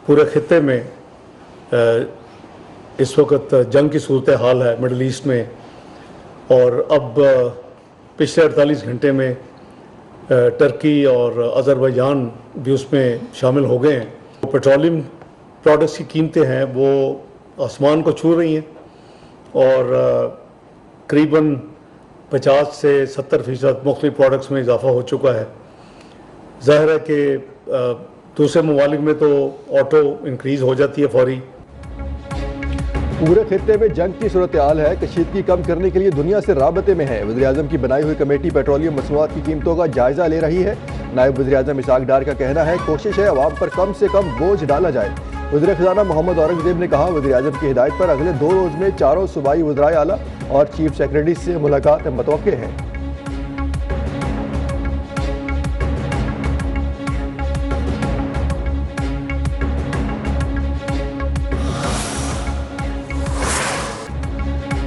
पूरे खित्ते में इस वक्त जंग की सूरत हाल है मिडल ईस्ट में, और अब पिछले 48 घंटे में टर्की और अज़रबैजान भी उसमें शामिल हो गए हैं। तो पेट्रोलियम प्रोडक्ट्स की कीमतें हैं वो आसमान को छू रही हैं और करीबन 50 से 70% मुख्तलिफ प्रोडक्ट्स में इजाफा हो चुका है। ज़ाहिर है कि दूसरे ममालिक में तो ऑटो इंक्रीज़ हो जाती है फौरी। पूरे खित्ते में जंग की सूरत हाल है। कशीदगी कम करने के लिए दुनिया से राबते में है। वज़ीर-ए-आज़म की बनाई हुई कमेटी पेट्रोलियम मसनूआत की कीमतों का जायजा ले रही है। नायब वज़ीर-ए-आज़म इसहाक डार का कहना है कोशिश है अवाम पर कम से कम बोझ डाला जाए। वज़ीर ख़ज़ाना मोहम्मद औरंगज़ेब ने कहा वज़ीर-ए-आज़म की हिदायत पर अगले 2 रोज़ में चारों सूबाई वज़राए आला और चीफ सेक्रेटरी से मुलाकात मुतवक्के है।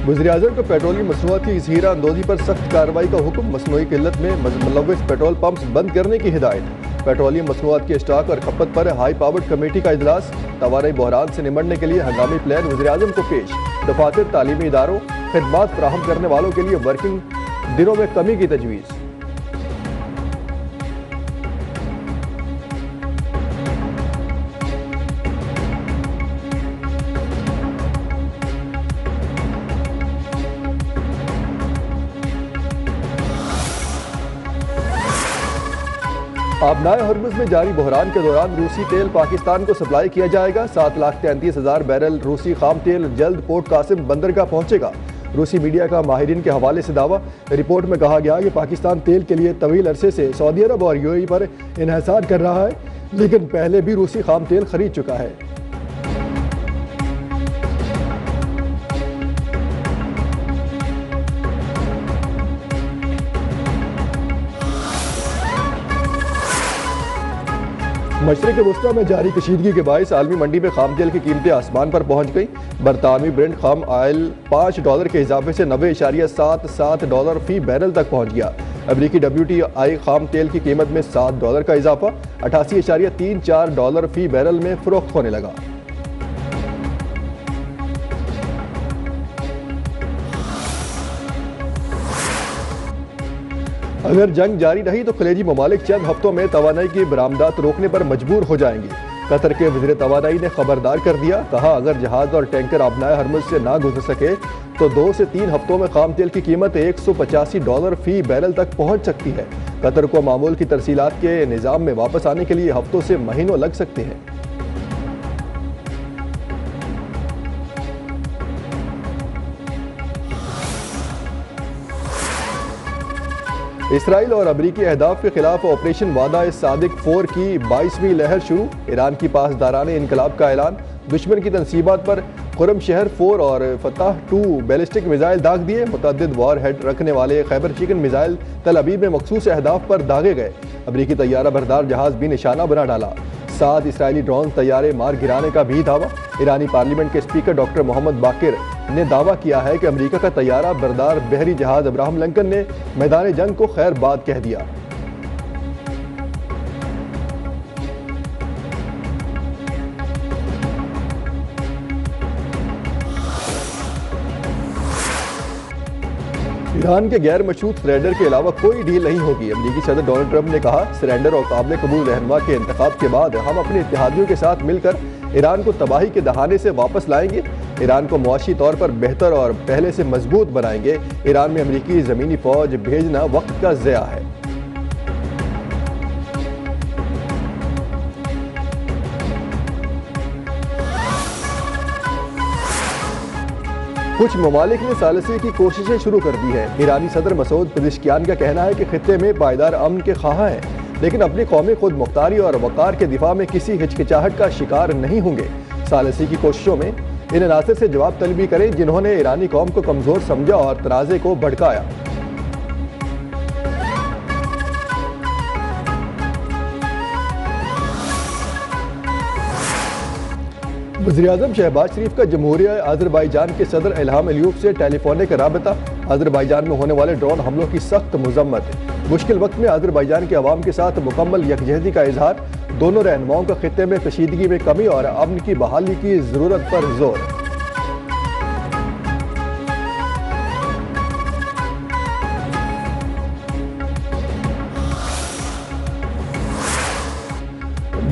वज़ीर-ए-आज़म को पेट्रोलियम मसनूआत की ज़हीरा अंदोज़ी पर सख्त कार्रवाई का हुक्म। मसनूई किल्लत में मुलव्वस पेट्रोल पंप्स बंद करने की हिदायत। पेट्रोलियम मसनूआत के स्टॉक और खपत पर हाई पावर्ड कमेटी का इजलास। तवानाई बहरान से निमटने के लिए हंगामी प्लान वज़ीर-ए-आज़म को पेश। दफातर तालीमी इदारों खिदमात फराहम करने वालों के लिए वर्किंग दिनों में कमी की तजवीज़। आबनाए हरमुज़ में जारी बहरान के दौरान रूसी तेल पाकिस्तान को सप्लाई किया जाएगा। 7,33,000 बैरल रूसी खाम तेल जल्द पोर्ट कासिम बंदरगाह पहुंचेगा। रूसी मीडिया का माहिरीन के हवाले से दावा। रिपोर्ट में कहा गया कि पाकिस्तान तेल के लिए तवील अरसे से सऊदी अरब और यूएई पर इन्हिसार कर रहा है, लेकिन पहले भी रूसी खाम तेल खरीद चुका है। मशरिक़ वस्ता में जारी कशीदगी के बायस आलमी मंडी में खाम तेल की कीमतें आसमान पर पहुंच गई। बरतानवी ब्रेंट खाम ऑयल $5 के इजाफे से $90.77 फी बैरल तक पहुंच गया। अमरीकी WTI खाम तेल की कीमत में $7 का इजाफा $88.34 फी बैरल में फरोख्त होने लगा। अगर जंग जारी रही तो खलेजी ममालिक चंद हफ्तों में तवानाई की बरामदात रोकने पर मजबूर हो जाएंगे। कतर के वज़ीर तवानाई ने खबरदार कर दिया। कहा अगर जहाज और टैंकर आबनाए हरमुज़ से ना गुजर सके तो 2 से 3 हफ्तों में खाम तेल की कीमत $185 फी बैरल तक पहुंच सकती है। कतर को मामूल की तरसीलात के निज़ाम में वापस आने के लिए हफ्तों से महीनों लग सकते हैं। इसराइल और अमरीकी अहदाफ के खिलाफ ऑपरेशन वादा सादिक 4 की 22वीं लहर शुरू। ईरान की पासदाराने इनकलाब का ऐलान। दुश्मन की तनसीबात पर खुरम शहर 4 और फतह 2 बैलिस्टिक मिसाइल दाग दिए। मुतअद्दिद वॉर हेड रखने वाले खैबर चिकन मिसाइल तल अबीब में मखसूस अहदाफ पर दागे गए। अमरीकी तैयारा बरदार जहाज भी निशाना बना डाला। 7 इसराइली ड्रोन तैयारे मार गिराने का भी दावा। ईरानी पार्लियामेंट के स्पीकर डॉक्टर मोहम्मद बाकिर ने दावा किया है कि अमेरिका का तैयारा बरदार बहरी जहाज अब्राहम लिंकन ने मैदान जंग को खैर बाद कह दिया। ईरान के गैर मशरूत सरेंडर के अलावा कोई डील नहीं होगी। अमेरिकी सदर डोनाल्ड ट्रंप ने कहा सरेंडर और काबिल कबूल रहनुमा के इंतखाब के बाद हम अपने इत्तेहादियों के साथ मिलकर ईरान को तबाही के दहाने से वापस लाएंगे। ईरान को मुआशी तौर पर बेहतर और पहले से मजबूत बनाएंगे। ईरान में अमेरिकी ज़मीनी फौज भेजना वक्त का ज़या है। कुछ ममालिक ने सालसी की कोशिशें शुरू कर दी है। ईरानी सदर मसूद पेज़ेश्कियान का कहना है कि खित्ते में पायदार अमन के ख्वाह हैं, लेकिन अपनी कौमी खुद मुख्तारी और वक़ार के दिफा में किसी हिचकिचाहट का शिकार नहीं होंगे। सालसी की कोशिशों में इन अनासर से जवाब तलबी करें जिन्होंने ईरानी कौम को कमज़ोर समझा और तनाज़े को भड़काया। वज़ीर-ए-आज़म शहबाज शरीफ का जमहूरिया अज़रबैजान के सदर इल्हाम अलीयूब से टेलीफोनिक राबता। अज़रबैजान में होने वाले ड्रोन हमलों की सख्त मजम्मत। मुश्किल वक्त में अज़रबैजान के अवाम के साथ मुकम्मल यकजहती का इजहार। दोनों रहनुमाओं का खित्ते में कशीदगी में कमी और अमन की बहाली की ज़रूरत पर जोर।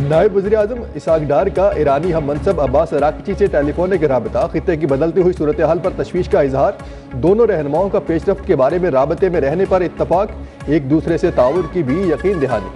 नायब वज़ीर-ए-आज़म इसहाक डार का ईरानी हम मनसब अब्बास अराक़ची से टेलीफोनिक राबता। खित्ते की बदलती हुई सूरत हाल पर तशवीश का इजहार। दोनों रहनुमाओं का पेशरफ्त के बारे में राबते में रहने पर इत्तफाक। एक दूसरे से ताउन की भी यकीन दहानी।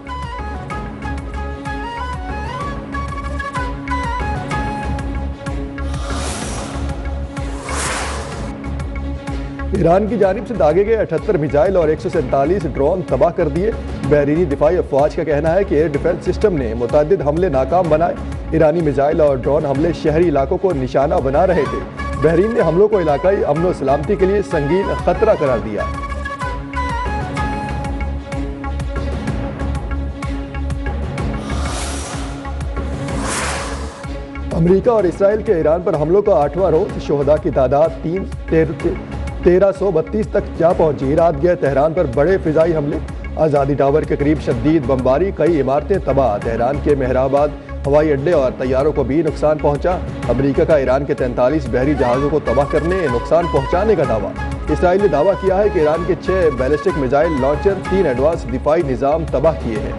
ईरान की जानिब से दागे गए 78 मिसाइल और 147 ड्रोन तबाह कर दिए। बहरीनी दिफाई अफवाज का कहना है कि एयर डिफेंस सिस्टम ने मुतअद्दिद हमले नाकाम बनाए। ईरानी मिसाइल और ड्रोन हमले शहरी इलाकों को निशाना बना रहे थे। बहरीन ने हमलों को इलाकाई अमन व सलामती के लिए संगीन खतरा करार दिया। अमेरिका और इसराइल के ईरान पर हमलों का 8वां रोज। शोहदा की तादाद 1332 तक जा पहुंची। रात गए तेहरान पर बड़े फिजाई हमले। आज़ादी टावर के करीब शदीद बमबारी। कई इमारतें तबाह। तेहरान के मेहराबाद हवाई अड्डे और तैयारों को भी नुकसान पहुंचा। अमेरिका का ईरान के 43 बहरी जहाज़ों को तबाह करने नुकसान पहुंचाने का दावा। इसराइल ने दावा किया है कि ईरान के 6 बैलिस्टिक मिसाइल लॉन्चर 3 एडवांस दिफाई निज़ाम तबाह किए हैं।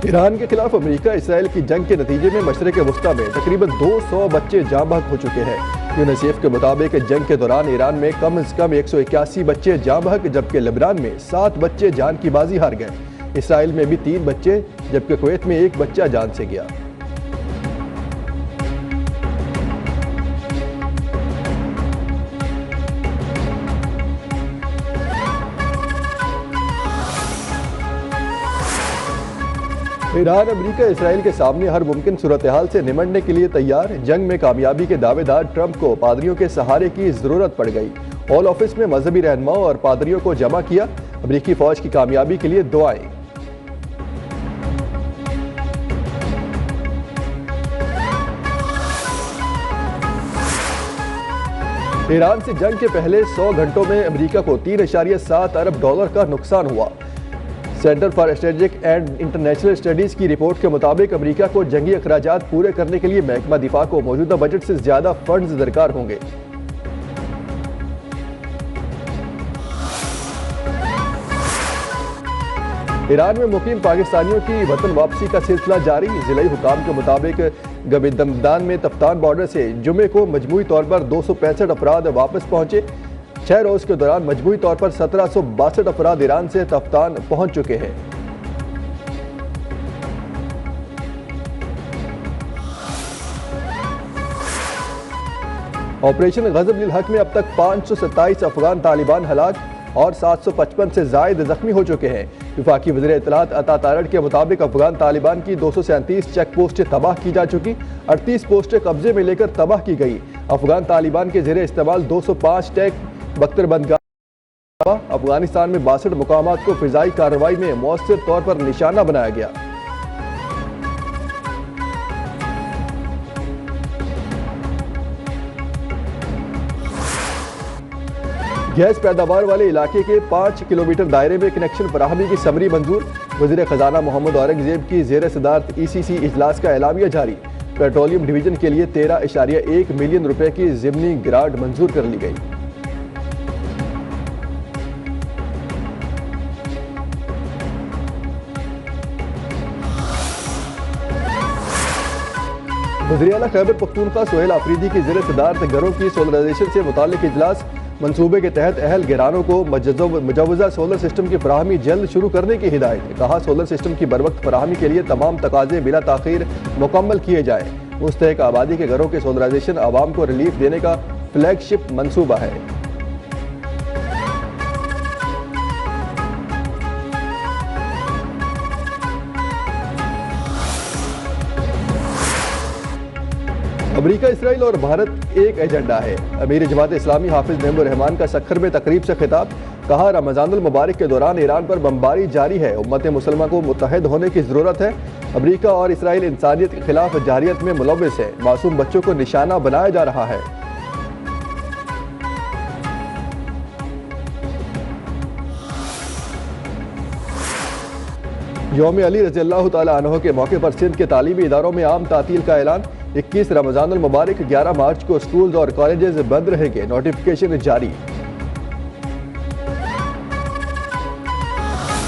ईरान के खिलाफ अमेरिका इसराइल की जंग के नतीजे में मशरिक़ वस्ता में तकरीबन 200 बच्चे जाँ बहक हो चुके हैं। यूनिसेफ के मुताबिक जंग के दौरान ईरान में कम से कम 181 बच्चे जाँ बहक, जबकि लेबनान में 7 बच्चे जान की बाजी हार गए। इसराइल में भी 3 बच्चे, जबकि कुवैत में 1 बच्चा जान से गया। ईरान अमेरिका इसराइल के सामने हर मुमकिन सूरत हाल से निमटने के लिए तैयार। जंग में कामयाबी के दावेदार ट्रंप को पादरियों के सहारे की जरूरत पड़ गई। ऑल ऑफिस में मजहबी रहनुमाओं और पादरियों को जमा किया। अमेरिकी फौज की कामयाबी के लिए दुआएं। ईरान से जंग के पहले 100 घंटों में अमेरिका को $3.7 अरब का नुकसान हुआ। Centre for strategic and international studies की रिपोर्ट के मुताबिक अमेरिका को जंगी अखराजात पूरे करने के लिए महकमा दिफा को मौजूदा बजट से ज्यादा फंड्स दरकार होंगे। ईरान में मुकीम पाकिस्तानियों की वतन वापसी का सिलसिला जारी। जिलाई हुकाम के मुताबिक गबिदमदान में तफ्तान बॉर्डर से जुमे को मजमूई तौर पर 265 अफराद वापस पहुंचे। 6 रोज के दौरान मजमूई तौर पर 1762 अफराद ईरान से तफ्तान पहुंच चुके हैं। ऑपरेशन गजब हक में अब तक 527 अफगान तालिबान हलाक और 755 से जायद जख्मी हो चुके हैं। वफाकी वज़ीर इत्तलात अता तारड़ के मुताबिक अफगान तालिबान की 237 चेक पोस्टें तबाह की जा चुकी। 38 पोस्टें कब्जे में लेकर तबाह की गई। अफगान तालिबान के ज़ेरे इस्तेमाल 205 टैंक बख्तरबंदगाह। अफगानिस्तान में 62 मुकामात को फिजाई कार्रवाई में मौसर तौर पर निशाना बनाया गया। गैस पैदावार वाले इलाके के 5 किलोमीटर दायरे में कनेक्शन फराहमी की समरी मंजूर। वज़ीर खजाना मोहम्मद औरंगजेब की ज़ेर सदारत ECC इजलास का एलामिया जारी। पेट्रोलियम डिवीजन के लिए 13.1 मिलियन रुपए की ज़िमनी ग्रांट मंजूर कर ली गई। वज़ीर आला खैबर पख्तूनख्वा सोहेल आफरीदी की ज़ेर सदारत घरों की सोलराइजेशन से मुताल्लिक इजलास। मंसूबे के तहत अहल घरानों को मुजवजा सोलर सिस्टम की फराहमी जल्द शुरू करने की हिदायत। कहा सोलर सिस्टम की बरवक्त फराहमी के लिए तमाम तकाजे बिला ताखीर मुकम्मल किए जाएँ। मुस्तहक आबादी के घरों के सोलराइजेशन आवाम को रिलीफ देने का फ्लैगशिप मंसूबा है। अमेरिका, इसराइल और भारत एक एजेंडा है। अमीर जमात इस्लामी हाफिज नेमुर रहमान का सखर में तकरीब से खिताब, कहा रमजानुल मुबारक के दौरान ईरान पर बमबारी जारी है, उम्मत मुसलमान को मुत्तहिद होने की ज़रूरत है। अमेरिका और इसराइल इंसानियत के खिलाफ जारियत में मुलव्वस है, मासूम बच्चों को निशाना बनाया जा रहा है। यौम अली रज़ियल्लाहु तआला अन्हु के मौके पर सिंध के तालीमी इदारों में आम तातील का ऐलान। 21 रमजानुल मुबारक 11 मार्च को स्कूल्स और कॉलेजेस बंद रहेंगे, नोटिफिकेशन जारी।